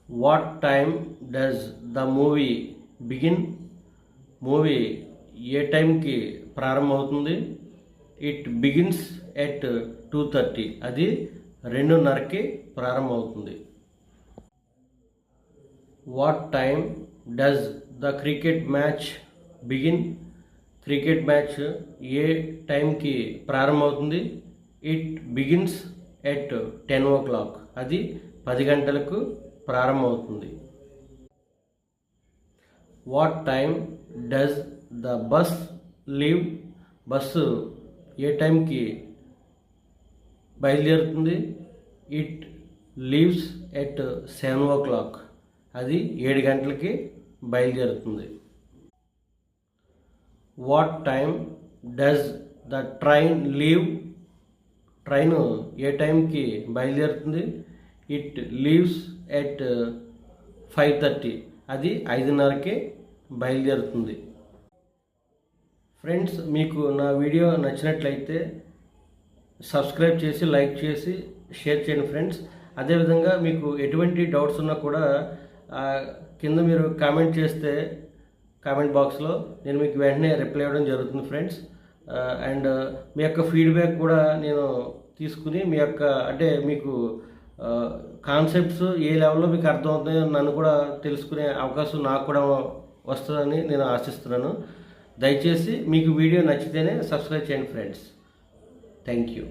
What time does the movie begin? Movie ఏ టైంకి ప్రారంభమవుతుంది? It begins at 2:30. అది 2:30కి ప్రారంభమవుతుంది. What time does the cricket match begin? Cricket match ఏ టైంకి ప్రారంభమవుతుంది? It begins at 10 o'clock. అది 10 గంటలకు ప్రారంభమవుతుంది. What time does the bus leave? Bus ఏ టైంకి బయలుదేరుతుంది? It leaves at 7 o'clock. అది 7 గంటలకి బయలుదేరుతుంది. What time does the train leave? Train ఏ టైంకి బయలుదేరుతుంది? It leaves at 5:30. అది 5:30కి బయలుదేరుతుంది. ఫ్రెండ్స్, మీకు నా వీడియో నచ్చినట్లయితే సబ్స్క్రైబ్ చేసి లైక్ చేసి షేర్ చేయండి ఫ్రెండ్స్. అదేవిధంగా మీకు ఎటువంటి డౌట్స్ ఉన్నా కూడా కింద మీరు కామెంట్ చేస్తే కామెంట్ బాక్స్లో నేను మీకు వెంటనే రిప్లై ఇవ్వడం జరుగుతుంది ఫ్రెండ్స్. అండ్ మీ యొక్క ఫీడ్బ్యాక్ కూడా నేను తీసుకుని మీ యొక్క అంటే మీకు కాన్సెప్ట్స్ ఏ లెవెల్లో మీకు అర్థమవుతాయో నన్ను కూడా తెలుసుకునే అవకాశం నాకు కూడా వస్తుందని నేను ఆశిస్తున్నాను. దయచేసి మీకు వీడియో నచ్చితేనే సబ్స్క్రైబ్ చేయండి ఫ్రెండ్స్. Thank you.